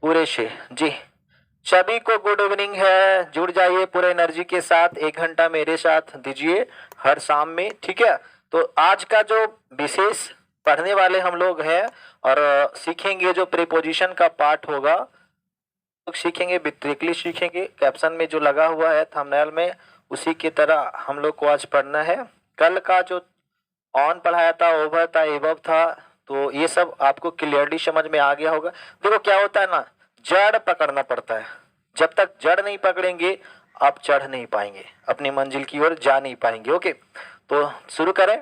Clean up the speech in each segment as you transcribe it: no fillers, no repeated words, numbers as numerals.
पूरे से जी। सभी को गुड इवनिंग है, जुड़ जाइए पूरे एनर्जी के साथ, 1 घंटा मेरे साथ दीजिए हर शाम में, ठीक है। तो आज का जो विशेष पढ़ने वाले हम लोग हैं और सीखेंगे जो प्रीपोजिशन का पार्ट होगा, लोग सीखेंगे, डायरेक्टली सीखेंगे, कैप्शन में जो लगा हुआ है थंबनेल में उसी की तरह हम लोग को आज पढ़ना है। कल का जो ऑन पढ़ाया था, ओवर था, एबव था, तो ये सब आपको क्लियरली समझ में आ गया होगा। देखो क्या होता है ना, जड़ पकड़ना पड़ता है। जब तक जड़ नहीं पकड़ेंगे आप चढ़ नहीं पाएंगे, अपनी मंजिल की ओर जा नहीं पाएंगे। ओके, तो शुरू करें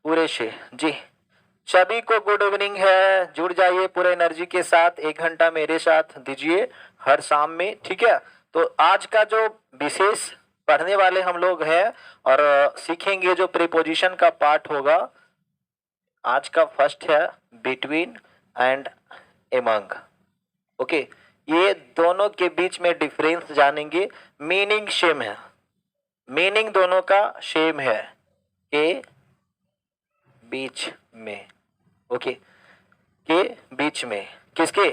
पूरे से जी। सभी को गुड इवनिंग है, जुड़ जाइए पूरे एनर्जी के साथ, 1 घंटा मेरे साथ दीजिए हर शाम में, ठीक है। तो आज का जो विशेष पढ़ने वाले हम लोग हैं और सीखेंगे जो प्रीपोजिशन का पार्ट होगा, आज का फर्स्ट है बिटवीन एंड एमंग। ओके, ये दोनों के बीच में डिफरेंस जानेंगे। मीनिंग सेम है, मीनिंग दोनों का सेम है, के बीच में। ओके, के बीच में, किसके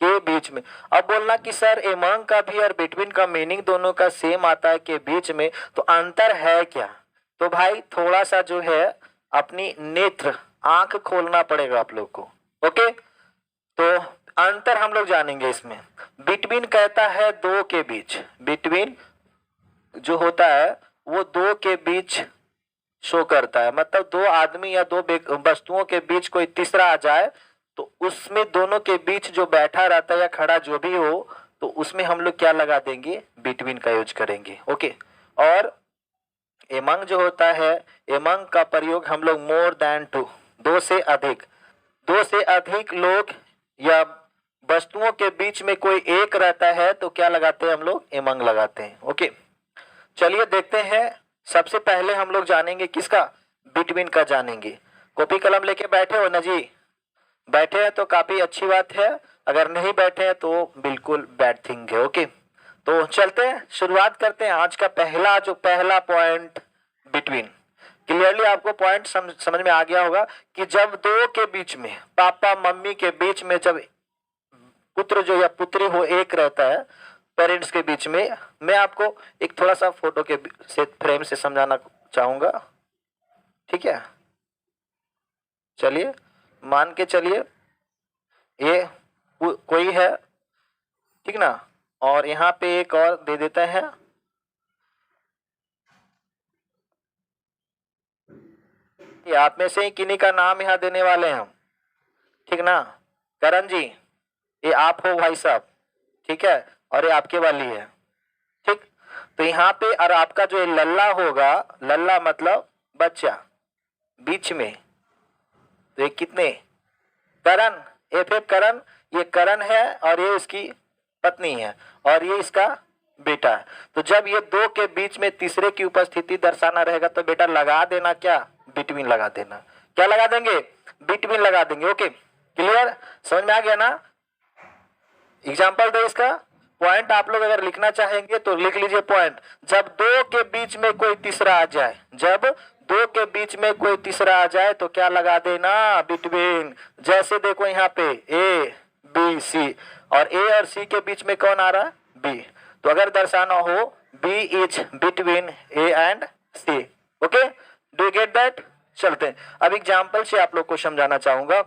के बीच में। अब बोलना कि सर एमंग का भी और बिटवीन का मीनिंग दोनों का सेम आता है के बीच में, तो अंतर है क्या। तो भाई थोड़ा सा जो है अपनी नेत्र आंख खोलना पड़ेगा आप लोग को। ओके, तो अंतर हम लोग जानेंगे इसमें। बिटवीन कहता है दो के बीच, बिटवीन जो होता है वो दो के बीच शो करता है, मतलब दो आदमी या दो वस्तुओं के बीच कोई तीसरा आ जाए तो उसमें दोनों के बीच जो बैठा रहता है या खड़ा जो भी हो, तो उसमें हम लोग क्या लगा देंगे, बिटवीन का यूज करेंगे। ओके, और एमंग जो होता है, एमंग का प्रयोग हम लोग मोर देन टू, दो से अधिक, दो से अधिक लोग या वस्तुओं के बीच में कोई एक रहता है तो क्या लगाते हैं हम लोग, एमंग लगाते हैं। ओके, चलिए देखते हैं। सबसे पहले हम लोग जानेंगे किसका, बिटवीन का जानेंगे। कॉपी कलम लेके बैठे हो ना जी, बैठे हैं तो काफी अच्छी बात है, अगर नहीं बैठे हैं तो बिल्कुल बैड थिंग है। ओके, तो चलते हैं, शुरुआत करते हैं। आज का पहला पॉइंट बिटवीन। क्लियरली आपको पॉइंट समझ में आ गया होगा कि जब दो के बीच में, पापा मम्मी के बीच में, जब पुत्र जो या पुत्री हो एक रहता है पेरेंट्स के बीच में, मैं आपको एक थोड़ा सा फोटो के से फ्रेम से समझाना चाहूंगा, ठीक है। चलिए मान के चलिए ये कोई है, ठीक ना, और यहाँ पे एक और दे देते हैं, आप में से ही किन्हीं का नाम यहाँ देने वाले हैं हम, ठीक ना। करण जी, ये आप हो भाई साहब, ठीक है, और ये आपके वाली है, ठीक। तो यहाँ पे और आपका जो लल्ला होगा, लल्ला मतलब बच्चा, बीच में, तो ये कितने, करण, एफ करण, ये करण है और ये इसकी पत्नी है और ये इसका बेटा है। तो जब ये दो के बीच में तीसरे की उपस्थिति दर्शाना रहेगा तो बेटा लगा देना क्या, बिटवीन लगा देना। क्या लगा देंगे, बिटवीन लगा देंगे। ओके, क्लियर, समझ में आ गया ना। एग्जाम्पल दो इसका, पॉइंट आप लोग अगर लिखना चाहेंगे तो लिख लीजिए पॉइंट। जब दो के बीच में कोई तीसरा आ जाए, जब दो के बीच में कोई तीसरा आ जाए तो क्या लगा देना, बिटवीन। जैसे देखो यहाँ पे ए बी सी, और ए और सी के बीच में कौन आ रहा है, बी, तो अगर दर्शाना हो B is between A and C. Okay, do you get that. चलते हैं अब एग्जाम्पल से आप लोग को समझाना चाहूंगा।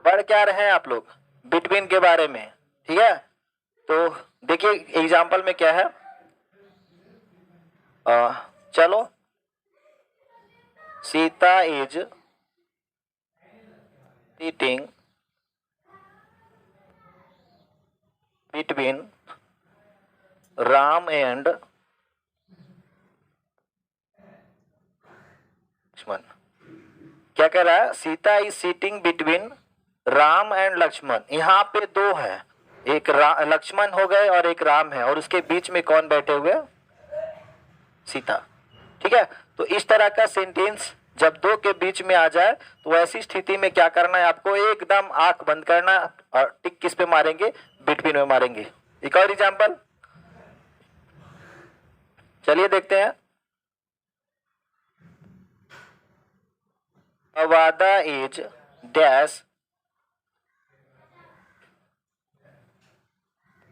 पढ़ क्या रहे हैं आप लोग बिटवीन के बारे में, ठीक है। तो देखिए एग्जाम्पल में क्या है, चलो, Sita is sitting between Ram and Lakshman. क्या कह रहा है, Sita is sitting between Ram and Lakshman. यहाँ पे दो है, एक लक्ष्मण हो गए और एक राम है, और उसके बीच में कौन बैठे हुए, सीता, ठीक है। तो इस तरह का सेंटेंस जब दो के बीच में आ जाए तो ऐसी स्थिति में क्या करना है आपको, एकदम आंख बंद करना और टिक किस पे मारेंगे, बिटवीन में मारेंगे। एक और एग्जांपल, चलिए देखते हैं। Avaada is dash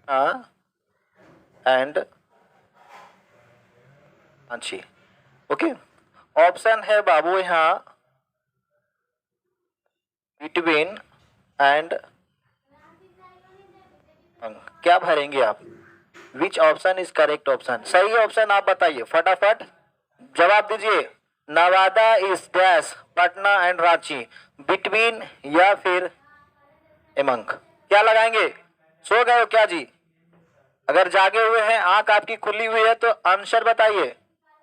and Ranchi. Okay, option है बाबू यहाँ बिटवीन एंड, क्या भरेंगे आप? Which option is correct option? सही ऑप्शन आप बताइए, फटाफट जवाब दीजिए। Nawada is dash Patna and Ranchi, between या फिर एमंग? क्या लगाएंगे? सो गए हो क्या जी? अगर जागे हुए हैं, आंख आपकी खुली हुई है तो आंसर बताइए।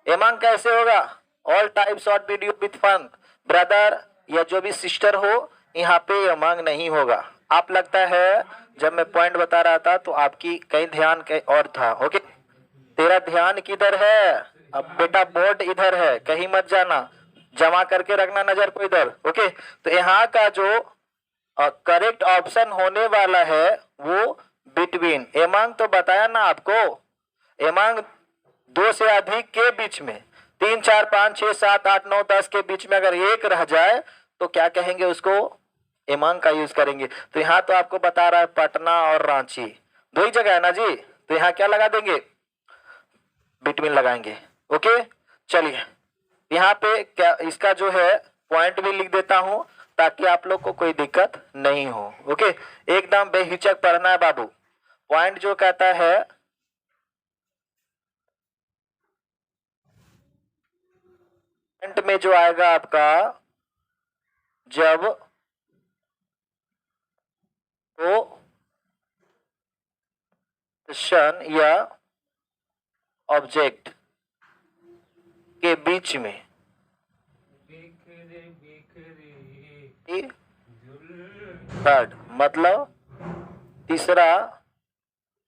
एमंग कैसे होगा? All type short video with fun, brother या जो भी सिस्टर हो, यहाँ पे एमंग नहीं होगा। आप लगता है जब मैं पॉइंट बता रहा था तो आपकी कहीं ध्यान कहीं और था। ओके, तेरा ध्यान किधर है? अब बेटा बोर्ड इधर है, कहीं मत जाना, जमा करके रखना नजर को इधर। ओके, तो यहाँ का जो करेक्ट ऑप्शन होने वाला है वो बिटवीन। एमंग तो बताया ना आपको, एमंग 2 से अधिक के बीच में, 3, 4, 5, 6, 7, 8, 9, 10 के बीच में अगर एक रह जाए तो क्या कहेंगे उसको? एमंग का यूज करेंगे। तो यहाँ तो आपको बता रहा है पटना और रांची, 2 ही जगह है ना जी, तो यहाँ क्या लगा देंगे? बिटवीन लगाएंगे। ओके, चलिए यहाँ पे क्या इसका जो है पॉइंट भी लिख देता हूं ताकि आप लोग को कोई दिक्कत नहीं हो। ओके, एकदम बेहिचक पढ़ना है बाबू। पॉइंट जो कहता है पॉइंट में जो आएगा आपका, जब वो क्वेश्चन या ऑब्जेक्ट के बीच में थर्ड मतलब तीसरा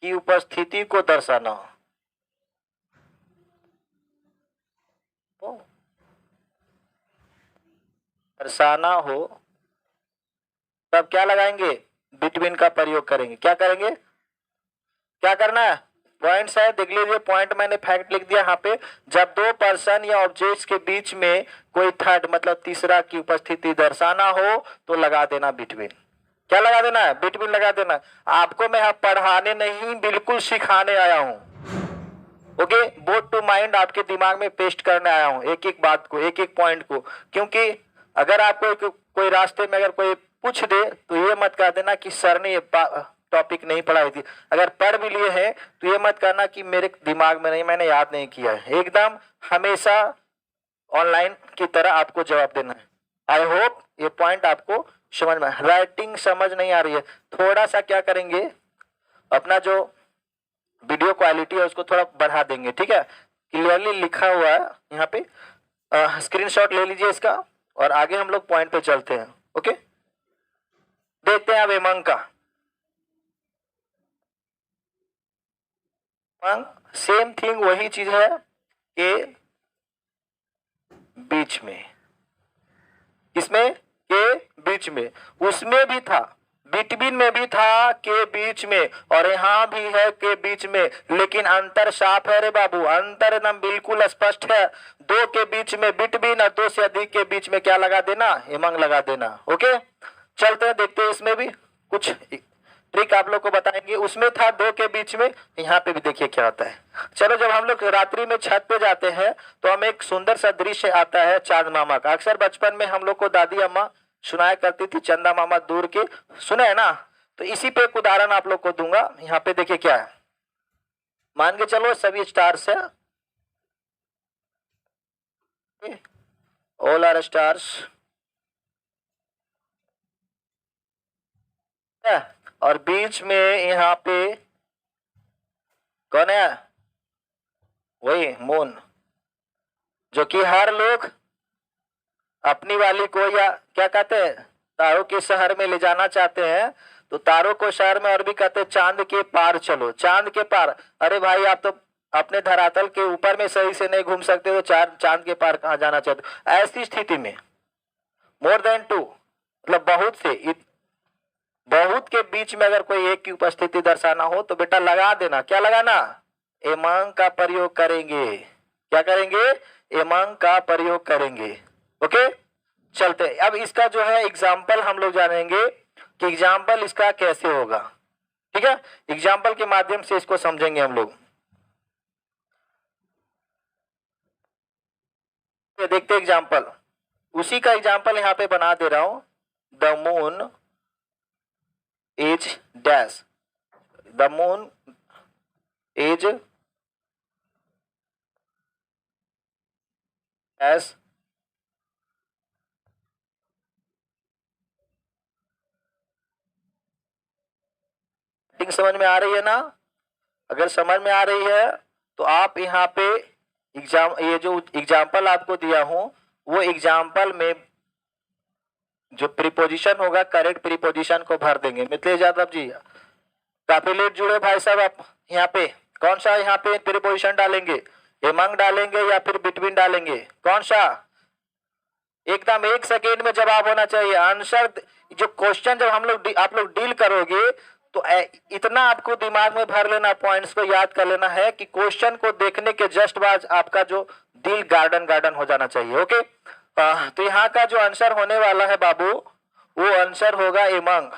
की उपस्थिति को दर्शाना हो, तब क्या लगाएंगे? बिटवीन का प्रयोग करेंगे। क्या करेंगे? क्या करना है? पॉइंट्स है, देख लीजिए पॉइंट मैंने फैक्ट लिख दिया यहाँ पे। जब 2 पर्सन या ऑब्जेक्ट्स के बीच में कोई थर्ड मतलब तीसरा की उपस्थिति दर्शाना हो तो लगा देना बिटवीन। क्या लगा देना है? बिटवीन लगा देना। आपको मैं पढ़ाने नहीं बिल्कुल सिखाने आया हूँ। ओके, बोर्ड टू माइंड आपके दिमाग में पेस्ट करने आया हूँ, एक एक बात को, एक एक पॉइंट को। क्योंकि अगर आपको कोई रास्ते में अगर कोई पूछ दे तो ये मत कह देना कि सर ने ये टॉपिक नहीं पढ़ाई थी। अगर पढ़ भी लिए हैं तो ये मत कहना कि मेरे दिमाग में नहीं, मैंने याद नहीं किया है। एकदम हमेशा ऑनलाइन की तरह आपको जवाब देना है। आई होप ये पॉइंट आपको समझ में। राइटिंग समझ नहीं आ रही है, थोड़ा सा क्या करेंगे, अपना जो वीडियो क्वालिटी है उसको थोड़ा बढ़ा देंगे। ठीक है, क्लियरली लिखा हुआ है यहाँ पे, स्क्रीनशॉट ले लीजिए इसका और आगे हम लोग पॉइंट पे चलते हैं। ओके, देखते हैं अब एमंग का। सेम थिंग वही चीज है के बीच में, इसमें के बीच में, उसमें भी था, बिटवीन में भी था के बीच में, और यहाँ भी है के बीच में, लेकिन अंतर साफ है रे बाबू, अंतर एकदम बिल्कुल स्पष्ट है। 2 के बीच में बिटवीन और 2 से अधिक के बीच में क्या लगा देना? एमंग लगा देना। ओके, चलते हैं देखते हैं, इसमें भी कुछ ट्रिक आप लोग को बताएंगे। उसमें था 2 के बीच में, यहाँ पे भी देखिए क्या होता है। चलो, जब हम लोग रात्रि में छत पे जाते हैं तो हमें एक सुंदर सा दृश्य आता है चांद मामा का। अक्सर बचपन में हम लोग को दादी अम्मा सुनाया करती थी, चंदा मामा दूर के, सुना है ना? तो इसी पे एक उदाहरण आप लोग को दूंगा। यहाँ पे देखिए क्या है, मान के चलो सभी स्टार्स है, ऑल आर स्टार्स, और बीच में यहाँ पे कौन है? वही मून, जो कि हर लोग अपनी वाली को या क्या कहते हैं तारों के शहर में ले जाना चाहते हैं, तो तारों को शहर में और भी कहते हैं चांद के पार चलो। चांद के पार, अरे भाई आप तो अपने धरातल के ऊपर में सही से नहीं घूम सकते तो चांद के पार कहाँ जाना चाहते? ऐसी स्थिति में मोर देन 2 मतलब बहुत से बहुत के बीच में अगर कोई एक की उपस्थिति दर्शाना हो तो बेटा लगा देना। क्या लगाना? एमंग का प्रयोग करेंगे। क्या करेंगे? एमंग का प्रयोग करेंगे। ओके, चलते अब इसका जो है एग्जाम्पल हम लोग जानेंगे कि एग्जाम्पल इसका कैसे होगा। ठीक है, एग्जाम्पल के माध्यम से इसको समझेंगे हम लोग। देखते एग्जाम्पल, उसी का एग्जाम्पल यहाँ पे बना दे रहा हूं। The moon is dash, the moon is dash समझ में आ रही है ना? अगर समझ में आ रही है तो आप यहाँ पे ये जो एग्जाम्पल आपको दिया हूं वो एग्जाम्पल में जो प्रीपोजिशन होगा करेक्ट प्रीपोजिशन को भर देंगे। मिथिलेश यादव जी काफी लेट जुड़े भाई साहब, आप यहाँ पे कौन सा यहाँ पे प्रीपोजिशन डालेंगे? एमंग डालेंगे या फिर बिटवीन डालेंगे? कौन सा? एकदम 1 सेकेंड में जवाब होना चाहिए। आंसर जो क्वेश्चन जब हम लोग आप लोग डील करोगे तो इतना आपको दिमाग में भर लेना, पॉइंट्स को याद कर लेना है कि क्वेश्चन को देखने के जस्ट बाद आपका जो दिल गार्डन गार्डन हो जाना चाहिए। ओके, तो यहाँ का जो आंसर होने वाला है बाबू वो आंसर होगा एमंग।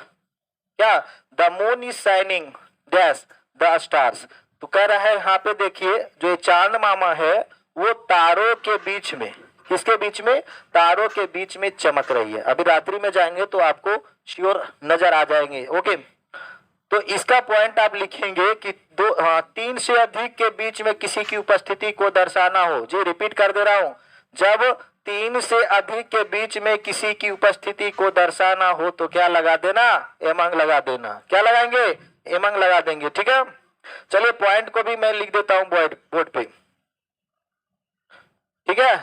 क्या? The moon is shining dash the stars. तो कह रहा है यहाँ पे देखिए जो चांद मामा है वो तारों के बीच में, किसके बीच में? तारों के बीच में चमक रही है। अभी रात्रि में जाएंगे तो आपको श्योर नजर आ जाएंगे। ओके, तो इसका पॉइंट आप लिखेंगे कि 3 से अधिक के बीच में किसी की उपस्थिति को दर्शाना हो। जी रिपीट कर दे रहा हूं, जब 3 से अधिक के बीच में किसी की उपस्थिति को दर्शाना हो तो क्या लगा देना? एमंग लगा देना। क्या लगाएंगे? एमंग लगा देंगे। ठीक है, चलिए पॉइंट को भी मैं लिख देता हूं बोर्ड पे। ठीक है,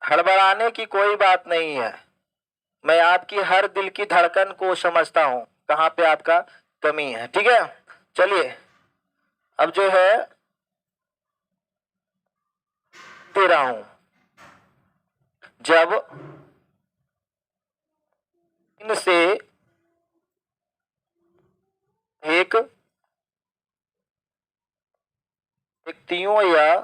हड़बड़ाने की कोई बात नहीं है, मैं आपकी हर दिल की धड़कन को समझता हूं कहां पे आपका कमी है। ठीक है, चलिए अब जो है दे रहा हूं, जब इनसे एक व्यक्तियों या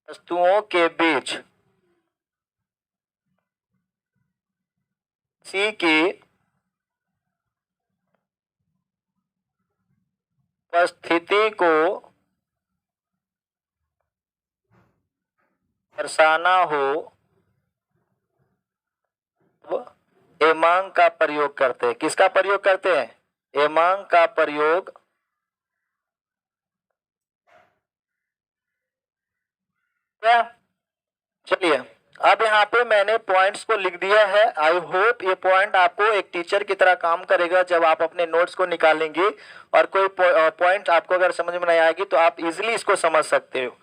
वस्तुओं के बीच किसी की उपस्थिति को दर्शाना हो एमंग का प्रयोग करते हैं। किसका प्रयोग करते हैं? एमंग का प्रयोग क्या? चलिए अब यहाँ पे मैंने पॉइंट्स को लिख दिया है। आई होप ये पॉइंट आपको एक टीचर की तरह काम करेगा जब आप अपने नोट्स को निकालेंगे और कोई पॉइंट आपको अगर समझ में नहीं आएगी तो आप इजीली इसको समझ सकते हो।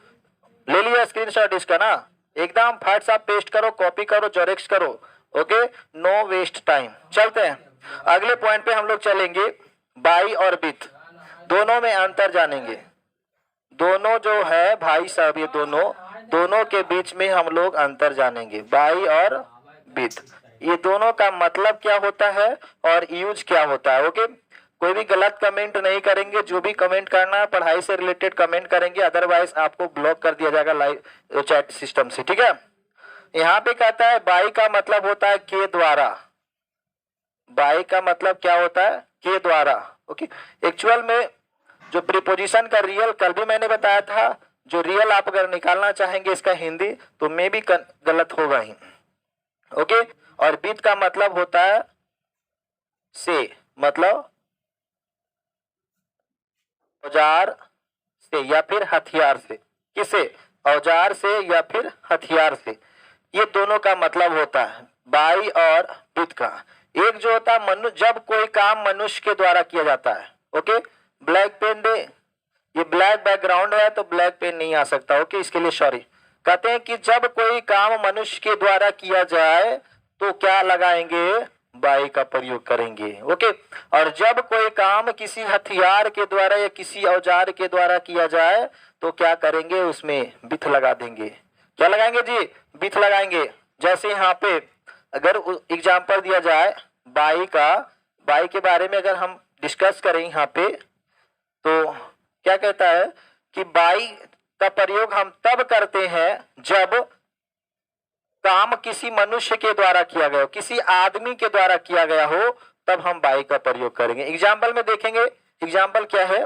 ले लिया स्क्रीनशॉट इसका ना? एकदम फट सा पेस्ट करो, कॉपी करो, जेरॉक्स करो। Okay, no waste time. चलते हैं अगले पॉइंट पे हम लोग चलेंगे। बाई और बित दोनों में अंतर जानेंगे। दोनों जो है भाई साहब ये दोनों के बीच में हम लोग अंतर जानेंगे। बाई और बित, ये दोनों का मतलब क्या होता है और यूज क्या होता है। ओके, कोई भी गलत कमेंट नहीं करेंगे, जो भी कमेंट करना है पढ़ाई से रिलेटेड कमेंट करेंगे, अदरवाइज आपको ब्लॉक कर दिया जाएगा लाइव चैट सिस्टम से। ठीक है, यहाँ पे कहता है बाई का मतलब होता है के द्वारा। बाई का मतलब क्या होता है? के द्वारा। ओके, एक्चुअल में जो प्रीपोजिशन का रियल कल भी मैंने बताया था, जो रियल आप अगर निकालना चाहेंगे इसका हिंदी तो मे भी गलत होगा ही। ओके, और बित का मतलब होता है से, मतलब औजार से या फिर हथियार से। किसे? औजार से या फिर हथियार से, ये दोनों का मतलब होता है बाई और बित का। एक जो होता है मनुष्य, जब कोई काम मनुष्य के द्वारा किया जाता है। ओके, ब्लैक पेन डे, ये ब्लैक बैकग्राउंड है तो ब्लैक पेन नहीं आ सकता। ओके, इसके लिए सॉरी। कहते हैं कि जब कोई काम मनुष्य के द्वारा किया जाए तो क्या लगाएंगे? बाई का प्रयोग करेंगे। ओके, और जब कोई काम किसी हथियार के द्वारा या किसी औजार के द्वारा किया जाए तो क्या करेंगे? उसमें बिथ लगा देंगे। क्या लगाएंगे जी? बिथ लगाएंगे। जैसे यहाँ पे अगर एग्जाम्पल दिया जाए बाई का, बाई के बारे में अगर हम डिस्कस करें यहाँ पे तो क्या कहता है कि बाई का प्रयोग हम तब करते हैं जब काम किसी मनुष्य के द्वारा किया गया हो, किसी आदमी के द्वारा किया गया हो तब हम बाई का प्रयोग करेंगे। एग्जाम्पल में देखेंगे, एग्जाम्पल क्या है,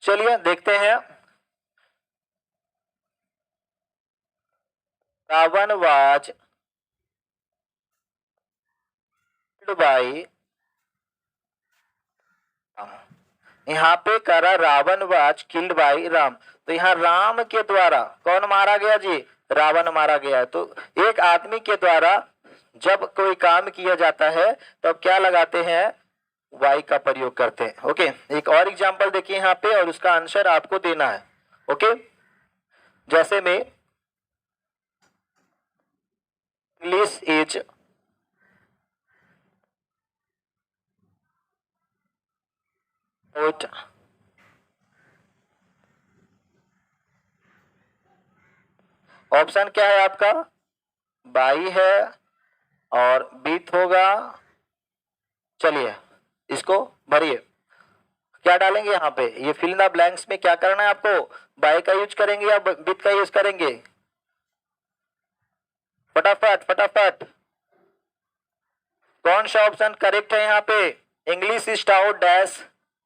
चलिए देखते हैं। रावण वाज बाई, यहाँ पे करा Ravan was killed by Ram, तो यहाँ राम के द्वारा कौन मारा गया जी, रावण मारा गया। तो एक आदमी के द्वारा जब कोई काम किया जाता है तब क्या लगाते हैं, वाई का प्रयोग करते हैं। ओके, एक और एग्जांपल देखिए यहाँ पे और उसका आंसर आपको देना है। ओके, जैसे में इंग्लिश इज आउट, ऑप्शन क्या है आपका, बाई है और बीत होगा। चलिए इसको भरिए, क्या डालेंगे यहाँ पे, ये फिल इन द ब्लैंक्स में क्या करना है आपको, बाय का यूज करेंगे या बीत का यूज करेंगे, फटाफट फटाफट। कौन सा ऑप्शन करेक्ट है यहाँ पे, English stout dash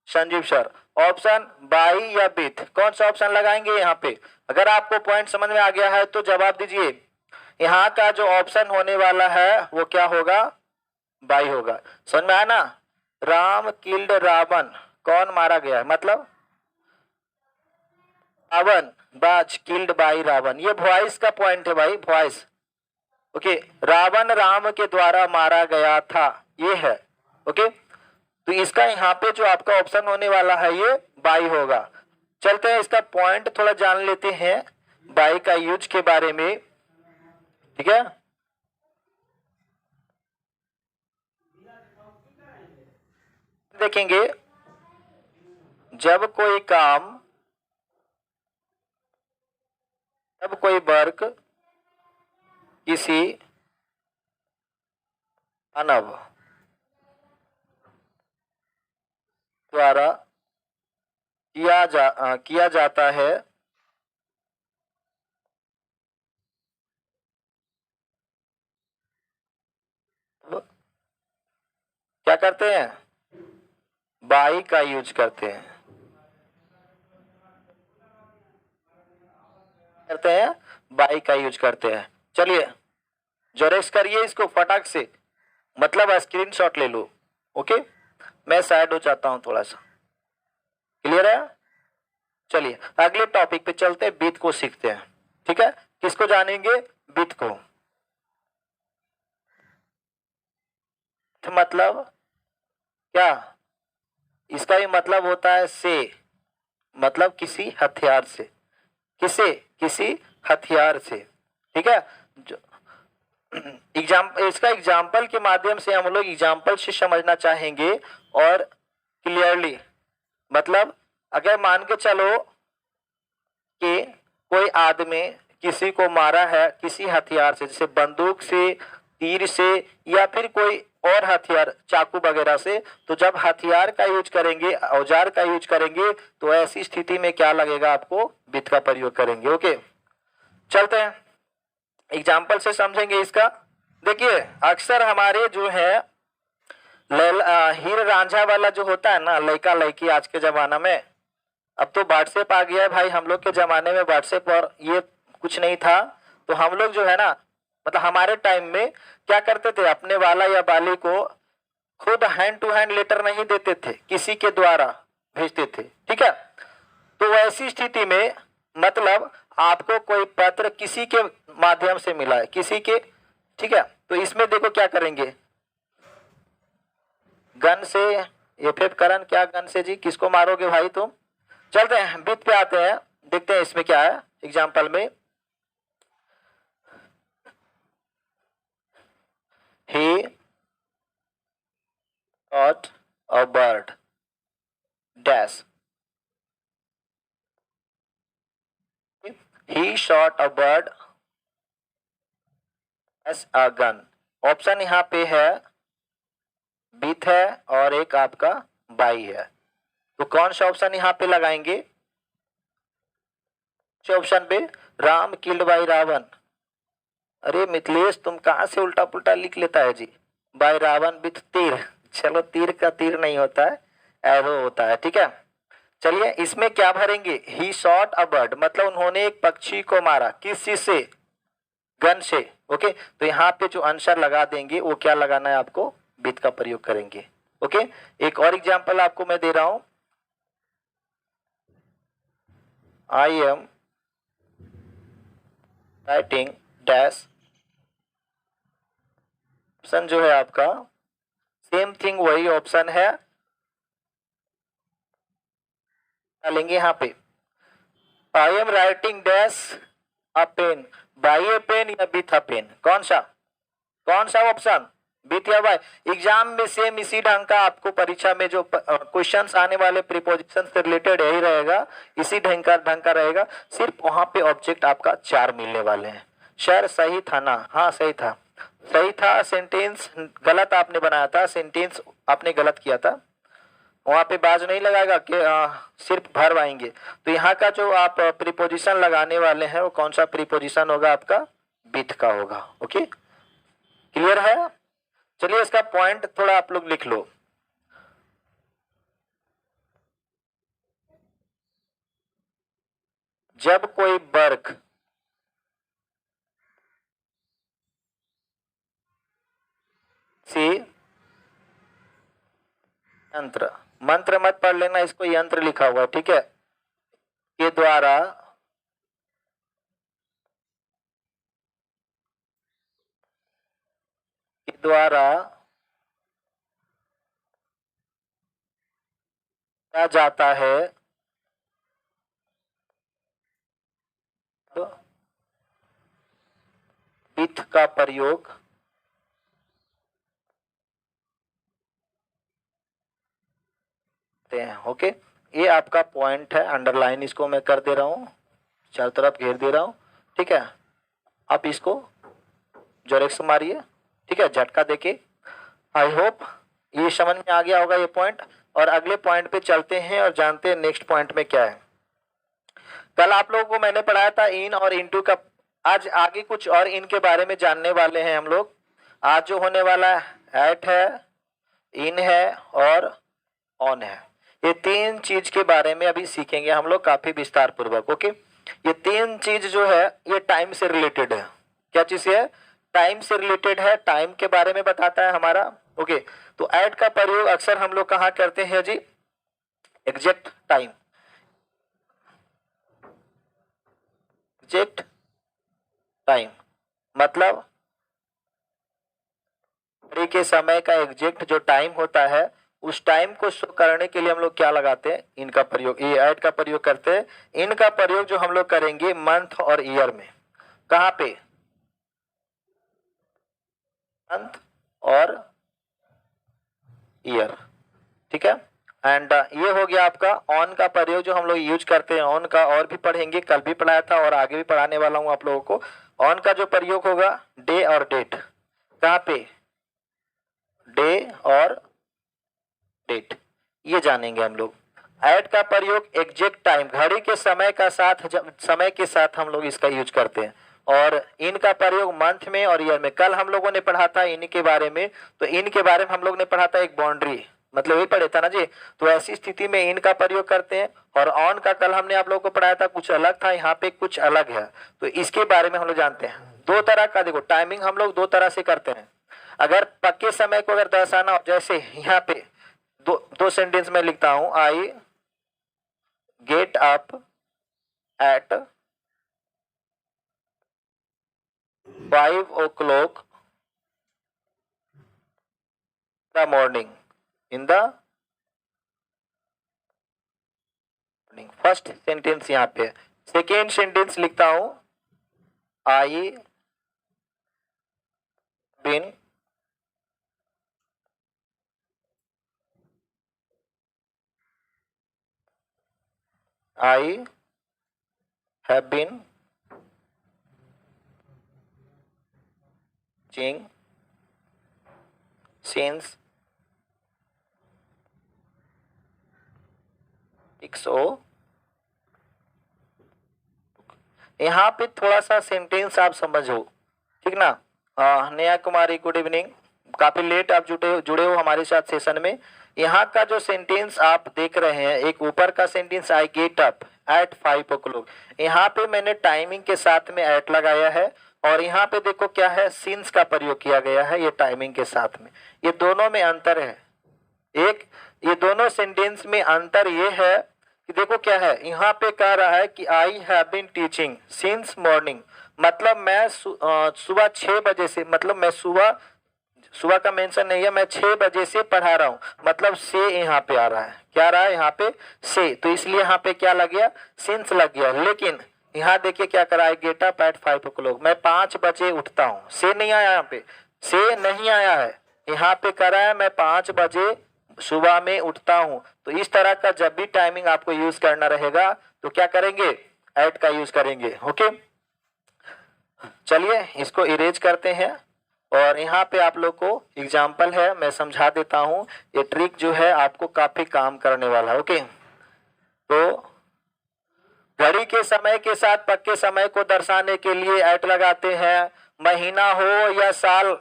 Sanjeev sir, option by या बीत, कौन सा ऑप्शन लगाएंगे यहाँ पे। अगर आपको पॉइंट समझ में आ गया है तो जवाब दीजिए। यहाँ का जो ऑप्शन होने वाला है वो क्या होगा, बाई होगा। समझ में आया ना, राम किल्ड रावण, कौन मारा गया, मतलब रावण बाज किल्ड बाई रावण, ये वॉइस का पॉइंट है भाई, वॉइस। ओके, रावण राम के द्वारा मारा गया था, ये है। ओके, तो इसका यहाँ पे जो आपका ऑप्शन होने वाला है ये बाई होगा। चलते हैं इसका पॉइंट थोड़ा जान लेते हैं बाई का यूज के बारे में, ठीक है। देखेंगे, जब कोई काम, जब कोई वर्क किसी मानव द्वारा किया जाता है, क्या करते हैं, बाई का यूज करते हैं, बाई का यूज करते हैं। चलिए जोरेक्स करिए इसको फटाक से, मतलब स्क्रीनशॉट ले लो। ओके, मैं साइड हो जाता हूं थोड़ा सा, क्लियर है। चलिए अगले टॉपिक पे चलते हैं, बीत को सीखते हैं, ठीक है। किसको जानेंगे, बीत को। मतलब क्या, इसका भी मतलब होता है से, मतलब किसी हथियार से, किसे, किसी हथियार से, ठीक है। इसका एग्जाम्पल के माध्यम से हम लोग एग्जाम्पल से समझना चाहेंगे और क्लियरली, मतलब अगर मान के चलो कि कोई आदमी किसी को मारा है किसी हथियार से, जैसे बंदूक से, तीर से, या फिर कोई और हथियार चाकू वगैरह से, तो जब हथियार का यूज करेंगे, औजार का यूज करेंगे, तो ऐसी स्थिति में क्या लगेगा आपको, बीत का प्रयोग करेंगे। ओके, चलते हैं एग्जाम्पल से समझेंगे इसका। देखिए अक्सर हमारे जो है हीर रांझा वाला जो होता है ना, लड़का लड़की, आज के जमाना में, अब तो व्हाट्सएप आ गया है भाई, हम लोग के जमाने में व्हाट्सएप और ये कुछ नहीं था। तो हम लोग जो है ना, मतलब हमारे टाइम में क्या करते थे, अपने वाला या बाली को खुद हैंड टू हैंड लेटर नहीं देते थे, किसी के द्वारा भेजते थे, ठीक है। तो ऐसी स्थिति में मतलब आपको कोई पत्र किसी के माध्यम से मिला है, किसी के, ठीक है। तो इसमें देखो क्या करेंगे, गन से, ये फिर करण क्या गन से जी, किसको मारोगे भाई तुम। चलते हैं बीत पे आते हैं, देखते हैं इसमें क्या है एग्जाम्पल में। He shot a bird dash, he shot a bird as a gun। Option यहाँ पे है बीत है और एक आपका बाई है, तो कौन सा ऑप्शन यहाँ पे लगाएंगे, ऑप्शन पे राम किल्ड बाई रावण। अरे मिथिलेश तुम कहाँ से उल्टा पुल्टा लिख लेता है जी, बाय रावण विथ तीर। चलो तीर का तीर नहीं होता है, एरो होता है, ठीक है। चलिए इसमें क्या भरेंगे, ही शॉट अ बर्ड, मतलब उन्होंने एक पक्षी को मारा, किस चीज से, गन से। ओके, तो यहाँ पे जो आंसर लगा देंगे वो क्या लगाना है आपको, विथ का प्रयोग करेंगे। ओके, एक और एग्जांपल आपको मैं दे रहा हूं, आई एम राइटिंग डैश, ऑप्शन जो है आपका सेम थिंग वही ऑप्शन है, डालेंगे यहाँ पे, I am writing dash a pen, by a pen या विथ अ पेन, कौन सा ऑप्शन, विथ या बाय। एग्जाम में सेम इसी ढंग का आपको परीक्षा में जो क्वेश्चंस आने वाले प्रीपोजिशन से रिलेटेड यही रहेगा, इसी ढंग का रहेगा, सिर्फ वहां पे ऑब्जेक्ट आपका 4 मिलने वाले हैं। सर सही था ना, हाँ सही था, सही था। सेंटेंस गलत आपने बनाया था, सेंटेंस आपने गलत किया था, वहां पे बाज नहीं लगाएगा कि सिर्फ भर आएंगे। तो यहाँ का जो आप प्रीपोजिशन लगाने वाले हैं वो कौन सा प्रीपोजिशन होगा आपका, विथ का होगा। ओके, क्लियर है। चलिए इसका पॉइंट थोड़ा आप लोग लिख लो। जब कोई वर्ग से यंत्र, मंत्र मत पढ़ लेना, इसको यंत्र लिखा हुआ है, ठीक है, के द्वारा किया जाता है, तो विथ का प्रयोग करते हैं। ओके, ये आपका पॉइंट है, अंडरलाइन इसको मैं कर दे रहा हूं, चारों तरफ घेर दे रहा हूं, ठीक है। आप इसको जोरेक्स से मारिए, ठीक है, झटका देके। आई होप ये समझ में आ गया होगा ये पॉइंट। और अगले पॉइंट पे चलते हैं और जानते हैं नेक्स्ट पॉइंट में क्या है। कल आप लोगों को मैंने पढ़ाया था इन और इनटू का, आज आगे कुछ और इनके बारे में जानने वाले हैं हम लोग। आज जो होने वाला है एट है, इन है और ऑन है, ये 3 चीज के बारे में अभी सीखेंगे हम लोग काफी विस्तार पूर्वक। ओके, ये 3 चीज जो है ये टाइम से रिलेटेड है। क्या चीज है, टाइम से रिलेटेड है, टाइम के बारे में बताता है हमारा। ओके, तो एट का प्रयोग अक्सर हम लोग कहाँ करते हैं जी, एग्जैक्ट टाइम, एग्जैक्ट टाइम मतलब घड़ी के समय का एग्जैक्ट जो टाइम होता है, उस टाइम को शो करने के लिए हम लोग क्या लगाते हैं, इनका प्रयोग, ये ऐड का प्रयोग करते हैं। इनका प्रयोग जो हम लोग करेंगे मंथ और ईयर में, कहाँ पे, मंथ और ईयर, ठीक है। एंड ये हो गया आपका ऑन का प्रयोग जो हम लोग यूज करते हैं, ऑन का और भी पढ़ेंगे, कल भी पढ़ाया था और आगे भी पढ़ाने वाला हूं आप लोगों को। ऑन का जो प्रयोग होगा डे और डेट, कहाँ पे, डे और डेट, ये जानेंगे हम लोग। ऐड का प्रयोग एग्जैक्ट टाइम, घड़ी के समय का साथ, जब समय के साथ हम लोग इसका यूज करते हैं। और इन का प्रयोग मंथ में और ईयर में, कल हम लोगों ने पढ़ा था इन के बारे में, तो इन के बारे में हम लोग ने पढ़ा था एक बाउंड्री, मतलब ये पढ़े था ना जी। तो ऐसी स्थिति में इन का प्रयोग करते हैं। और ऑन का कल हमने आप लोगों को पढ़ाया था कुछ अलग था, यहाँ पे कुछ अलग है, तो इसके बारे में हम लोग जानते हैं। 2 तरह का, देखो टाइमिंग हम लोग 2 तरह से करते हैं। अगर पक्के समय को अगर दर्शाना हो, जैसे यहाँ पे दो सेंटेंस में लिखता हूं, I get up at 5 o'clock the morning, in the morning, first sentence यहाँ पे। सेकेंड सेंटेंस लिखता हूं, आई बिन आई हैव बीन चिंग सिंस 6 यहाँ पे थोड़ा सा सेंटेंस आप समझो, ठीक ना। नेहा कुमारी गुड इवनिंग, काफी लेट आप जुड़े हो हमारे साथ सेशन में। यहाँ का जो सेंटेंस आप देख रहे हैं, एक ऊपर का sentence I get up at 5 o'clock, यहाँ पे मैंने टाइमिंग के साथ में एट लगाया है, और यहाँ पे देखो क्या है, सिंस का प्रयोग किया गया है ये टाइमिंग के साथ में। ये दोनों में अंतर है। ये दोनों सेंटेंस में अंतर ये है कि देखो क्या है, यहाँ पे कह रहा है कि I have been teaching since morning, मतलब मैं सुबह 6 बजे से, मतलब मैं सुबह का मेंशन नहीं है, मैं 6 बजे से पढ़ा रहा हूँ, मतलब से यहाँ पे आ रहा है, क्या आ रहा है यहाँ पे, से, तो इसलिए यहाँ पे क्या लग गया, सिंस लग गया। लेकिन यहाँ देखिए क्या करा है, गेट अप एट 5 o'clock, मैं 5 बजे उठता हूँ, से नहीं आया यहाँ पे, से नहीं आया है, यहाँ पे करा है मैं 5 बजे सुबह में उठता हूँ। तो इस तरह का जब भी टाइमिंग आपको यूज करना रहेगा तो क्या करेंगे, एट का यूज करेंगे। ओके, चलिए इसको इरेज करते हैं, और यहाँ पे आप लोग को एग्जाम्पल है, मैं समझा देता हूँ। ये ट्रिक जो है आपको काफी काम करने वाला है। ओके, तो घड़ी के समय के साथ पक्के समय को दर्शाने के लिए एट लगाते हैं। महीना हो या साल,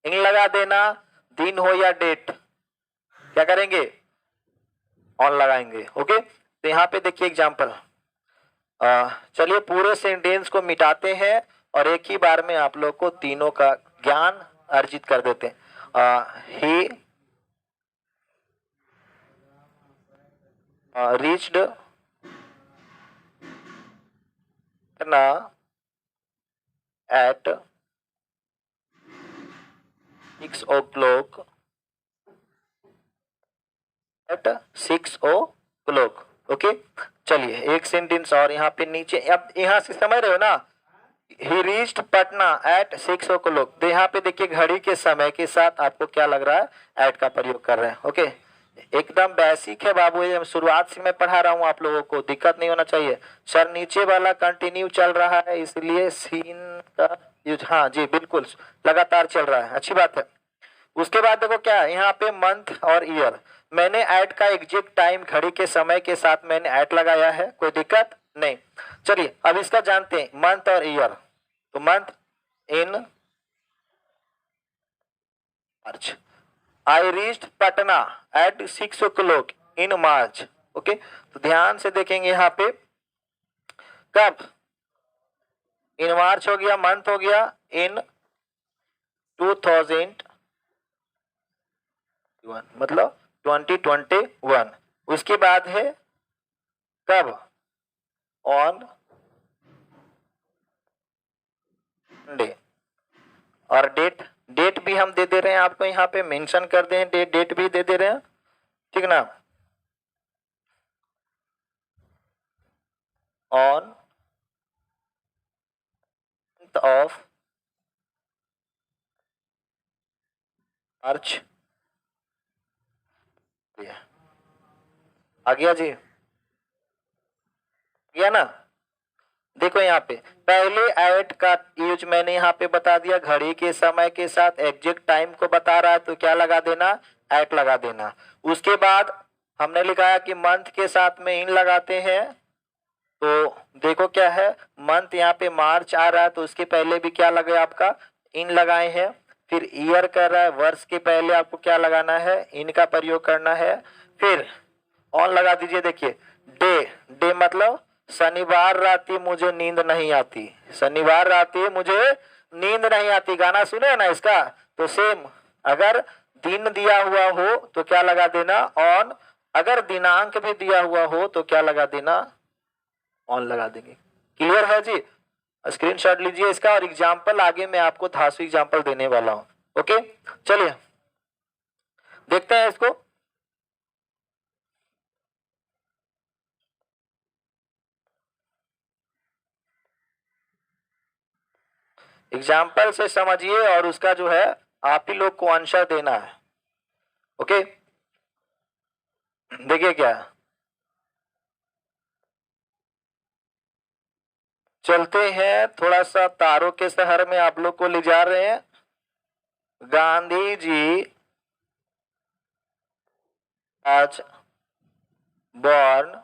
इन लगा देना। दिन हो या डेट, क्या करेंगे, ऑन लगाएंगे। ओके, तो यहाँ पे देखिए एग्जाम्पल, चलिए पूरे सेंटेंस को मिटाते हैं और एक ही बार में आप लोग को तीनों का ज्ञान अर्जित कर देते हैं। ही रीच्ड ना at 6 o'clock, at 6 o'clock। Okay, चलिए एक सेंटेंस और यहाँ पे नीचे, अब यहाँ से समझ रहे हो ना, ही रीच्ड पटना एट 6 o'clock, तो यहाँ पे देखिए घड़ी के समय के साथ आपको क्या लग रहा है, एट का प्रयोग कर रहे हैं। ओके, एकदम बेसिक है बाबू, ये शुरुआत से मैं पढ़ा रहा हूँ, आप लोगों को दिक्कत नहीं होना चाहिए। सर नीचे वाला कंटिन्यू चल रहा है इसलिए सीन का यूज, हाँ जी बिल्कुल लगातार चल रहा है, अच्छी बात है। उसके बाद देखो क्या है, यहाँ पे मंथ और ईयर, मैंने ऐड का एग्जैक्ट टाइम घड़ी के समय के साथ मैंने ऐड लगाया है, कोई दिक्कत नहीं। चलिए अब इसका जानते हैं, मंथ और ईयर। तो month in March, I reached Patna at 6 o'clock in March. Okay, तो ध्यान से देखेंगे यहाँ पे, कब, इन मार्च हो गया, मंथ हो गया, इन 2000 मतलब 2021। उसके बाद है कब, ऑन डे, और डेट, डेट भी हम दे दे रहे हैं आपको, यहाँ पे मेंशन कर दें, डेट भी दे दे रहे हैं, ठीक ना, ऑन ऑफ मार्च, आ गया जी, गया ना। देखो यहाँ पे पहले एट का यूज मैंने यहाँ पे बता दिया, घड़ी के समय के साथ एग्जैक्ट टाइम को बता रहा है तो क्या लगा देना, एट लगा देना। उसके बाद हमने लिखा कि मंथ के साथ में इन लगाते हैं, तो देखो क्या है, मंथ यहाँ पे मार्च आ रहा है तो उसके पहले भी क्या लगे आपका, इन लगाए हैं। फिर ईयर कर रहा है, वर्ष के पहले आपको क्या लगाना है, इन का प्रयोग करना है। फिर ऑन लगा दीजिए, देखिए डे, डे मतलब शनिवार राती मुझे नींद नहीं आती, शनिवार राती मुझे नींद नहीं आती, गाना सुने है ना इसका। तो सेम, अगर दिन दिया हुआ हो तो क्या लगा देना, ऑन, अगर दिनांक भी दिया हुआ हो तो क्या लगा देना, ऑन लगा देंगे। क्लियर है जी, स्क्रीनशॉट लीजिए इसका, और एग्जाम्पल आगे मैं आपको धासु एग्जाम्पल देने वाला हूं। ओके, चलिए देखते हैं इसको। एग्जाम्पल से समझिए और उसका जो है आप ही लोग को आंसर देना है। ओके, देखिए क्या है, चलते हैं थोड़ा सा तारों के शहर में, आप लोग को ले जा रहे हैं। गांधी जी आज बॉर्न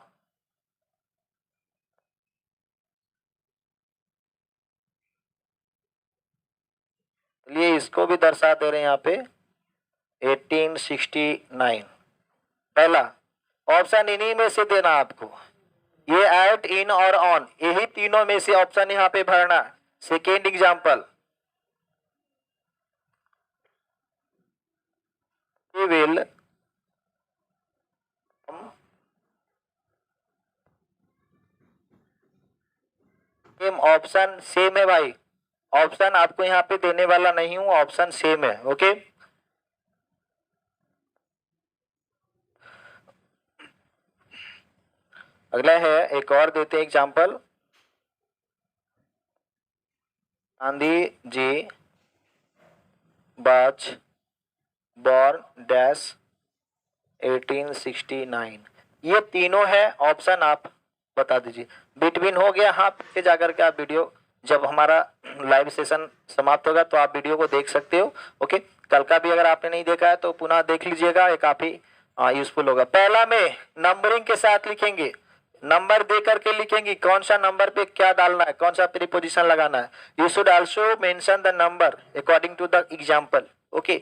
लिए इसको भी दर्शा दे रहे हैं यहाँ पे 1869। पहला ऑप्शन इन्हीं में से देना आपको, ये एट, इन और ऑन, यही तीनों में से ऑप्शन यहाँ पे भरना। Second example, will same, option same है भाई, ऑप्शन आपको यहाँ पे देने वाला नहीं हूं, ऑप्शन सेम है। ओके, अगला है, एक और देते हैं example. Gandhi ji was born dash 1869। ये तीनों है ऑप्शन, आप बता दीजिए। बिटवीन हो गया, हाँ फिर जाकर के आप वीडियो, जब हमारा लाइव सेशन समाप्त होगा तो आप वीडियो को देख सकते हो। ओके, कल का भी अगर आपने नहीं देखा है तो पुनः देख लीजिएगा, ये काफी यूजफुल होगा। पहला में नंबरिंग के साथ लिखेंगे, नंबर दे करके लिखेंगे कौन सा नंबर पे क्या डालना है, कौन सा प्रीपोजिशन लगाना है। You should also mention the number according to the example. Okay,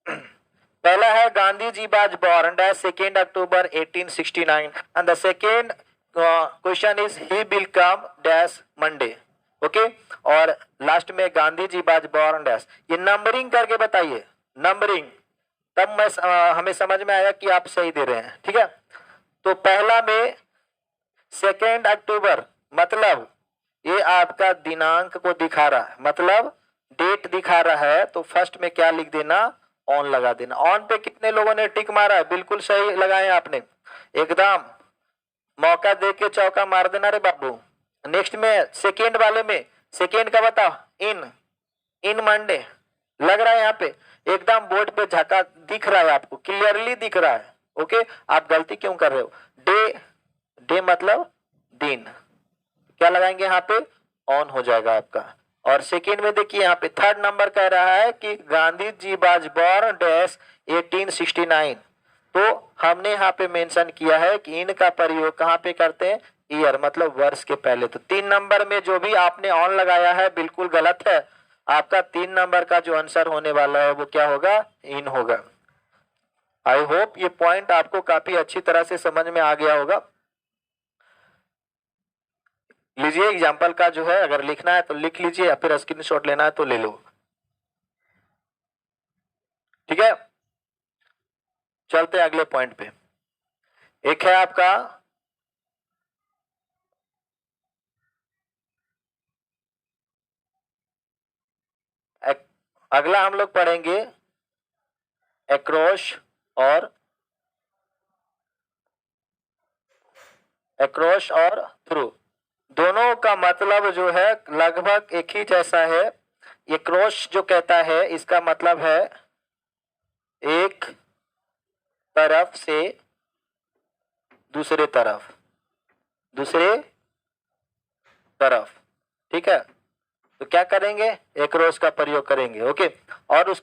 पहला है Gandhi ji was born dash 2 October 1869 and the second question is he will come dash Monday. Okay, और लास्ट में Gandhi ji was born dash. ये numbering करके बताइए, numbering, तब मैं हमें समझ में आएगा कि आप सही दे रहे हैं। ठीक है, तो पहला में 2 अक्टूबर मतलब ये आपका दिनांक को दिखा रहा है, मतलब डेट दिखा रहा है, तो फर्स्ट में क्या लिख देना, ऑन लगा देना। ऑन पे कितने लोगों ने टिक मारा है, बिल्कुल सही लगाए आपने, एकदम मौका दे के चौका मार देना रे बाबू। नेक्स्ट में सेकेंड वाले में, सेकेंड का बताओ, इन मंडे लग रहा है यहाँ पे, एकदम बोर्ड पे झका दिख रहा है, आपको क्लियरली दिख रहा है। ओके, आप गलती क्यों कर रहे हो, डे मतलब दिन, क्या लगाएंगे यहाँ पे, ऑन हो जाएगा आपका। और सेकेंड में देखिए यहाँ पे थर्ड नंबर कह रहा है कि Gandhi ji was born dash 1869, तो हमने यहाँ पे मेंशन किया है कि इन का प्रयोग कहाँ पे करते हैं, ईयर मतलब वर्ष के पहले। तो 3 नंबर में जो भी आपने ऑन लगाया है बिल्कुल गलत है, आपका 3 नंबर का जो आंसर होने वाला है वो क्या होगा, इन होगा। आई होप ये पॉइंट आपको काफी अच्छी तरह से समझ में आ गया होगा। लीजिए एग्जाम्पल का जो है, अगर लिखना है तो लिख लीजिए या फिर स्क्रीनशॉट लेना है तो ले लो। ठीक है, चलते हैं अगले पॉइंट पे। एक है आपका अगला हम लोग पढ़ेंगे अक्रॉस और थ्रू। दोनों का मतलब जो है लगभग एक ही जैसा है। ये क्रॉस जो कहता है इसका मतलब है एक तरफ से दूसरे तरफ। ठीक है, तो क्या करेंगे, एक क्रॉस का प्रयोग करेंगे। ओके, और उसके